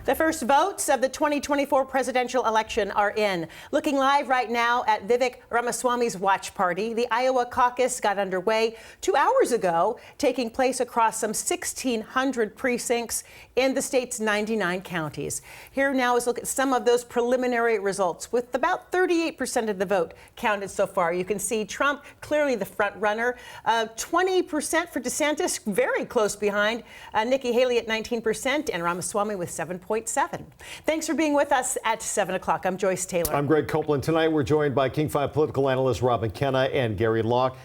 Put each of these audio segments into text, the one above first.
The first votes of the 2024 presidential election are in. Looking live right now at Vivek Ramaswamy's watch party, the Iowa caucus got underway 2 hours ago, taking place across some 1,600 precincts in the state's 99 counties. Here now is a look at some of those preliminary results. With about 38% of the vote counted so far, you can see Trump clearly the front runner. 20% for DeSantis, very close behind. Nikki Haley at 19% and Ramaswamy with 7.7. Thanks for being with us at 7 o'clock. I'm Joyce Taylor. I'm Greg Copeland. Tonight we're joined by King 5 political analysts Rob McKenna and Gary Locke.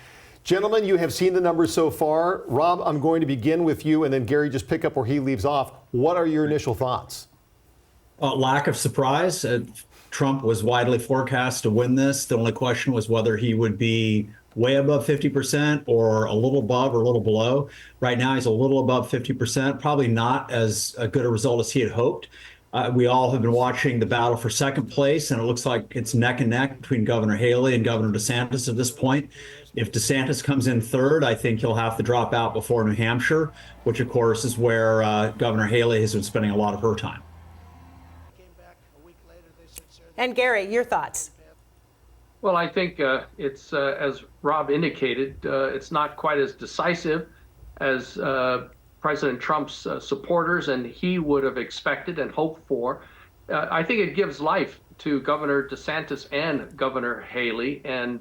Gentlemen, you have seen the numbers so far. Rob, I'm going to begin with you, and then Gary, just pick up where he leaves off. What are your initial thoughts? Lack of surprise. Trump was widely forecast to win this. The only question was whether he would be way above 50% or a little above or a little below. Right now, he's a little above 50%, probably not as good a result as he had hoped. We all have been watching the battle for second place, and it looks like it's neck and neck between Governor Haley and Governor DeSantis at this point. If DeSantis comes in third, I think he'll have to drop out before New Hampshire, which, of course, is where Governor Haley has been spending a lot of her time. And Gary, your thoughts? Well, I think it's, as Rob indicated, it's not quite as decisive as President Trump's supporters and he would have expected and hoped for. I think it gives life to Governor DeSantis and Governor Haley. And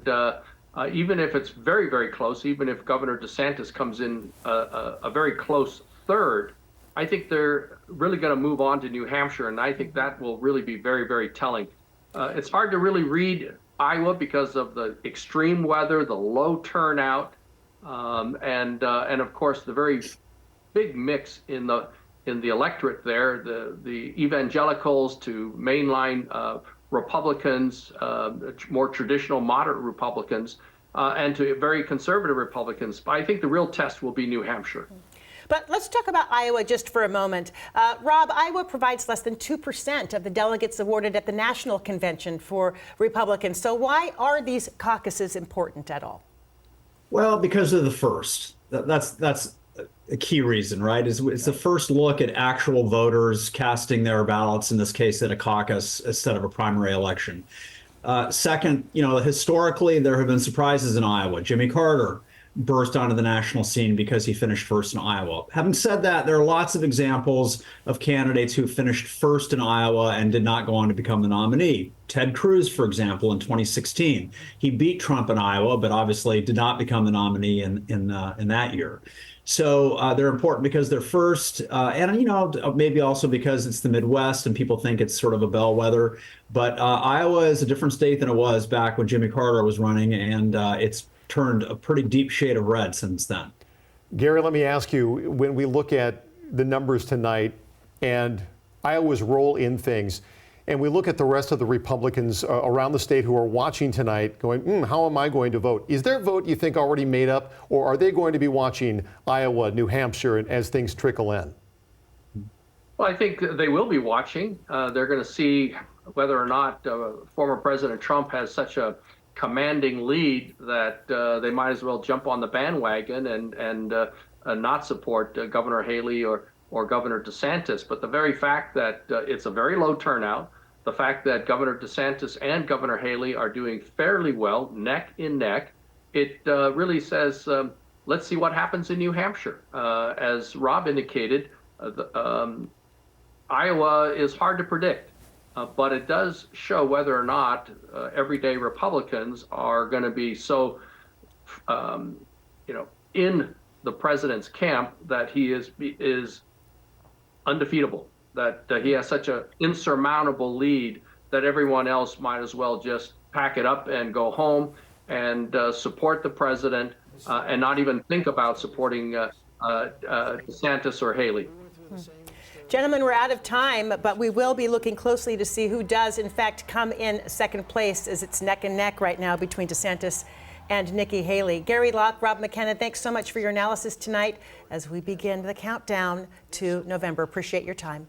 even if it's very, very close, even if Governor DeSantis comes in a very close third, I think they're really going to move on to New Hampshire. And I think that will really be very, very telling. It's hard to really read Iowa because of the extreme weather, the low turnout, and of course the very big mix in the electorate there. The evangelicals to mainline Republicans, more traditional moderate Republicans, and to very conservative Republicans. But I think the real test will be New Hampshire. But let's talk about Iowa just for a moment. Rob, Iowa provides less than 2% of the delegates awarded at the national convention for Republicans. So why are these caucuses important at all? Well, because of the first. That's a key reason, right? It's the first look at actual voters casting their ballots, in this case at a caucus instead of a primary election. Second, historically, there have been surprises in Iowa. Jimmy Carter burst onto the national scene because he finished first in Iowa. Having said that, there are lots of examples of candidates who finished first in Iowa and did not go on to become the nominee. Ted Cruz, for example, in 2016, he beat Trump in Iowa, but obviously did not become the nominee in that year. So they're important because they're first, and maybe also because it's the Midwest and people think it's sort of a bellwether. But Iowa is a different state than it was back when Jimmy Carter was running, and it's turned a pretty deep shade of red since then. Gary, let me ask you, when we look at the numbers tonight and Iowa's role in things, and we look at the rest of the Republicans around the state who are watching tonight going, how am I going to vote? Is their vote, you think, already made up, or are they going to be watching Iowa, New Hampshire, as things trickle in? Well, I think they will be watching. They're going to see whether or not former President Trump has such a commanding lead that they might as well jump on the bandwagon and not support Governor Haley or Governor DeSantis. But the very fact that it's a very low turnout, the fact that Governor DeSantis and Governor Haley are doing fairly well, neck in neck, it really says, let's see what happens in New Hampshire. As Rob indicated, Iowa is hard to predict. But it does show whether or not everyday Republicans are going to be so, in the president's camp that he is undefeatable, that he has such an insurmountable lead that everyone else might as well just pack it up and go home and support the president and not even think about supporting DeSantis or Haley. Gentlemen, we're out of time, but we will be looking closely to see who does, in fact, come in second place, as it's neck and neck right now between DeSantis and Nikki Haley. Gary Locke, Rob McKenna, thanks so much for your analysis tonight as we begin the countdown to November. Appreciate your time.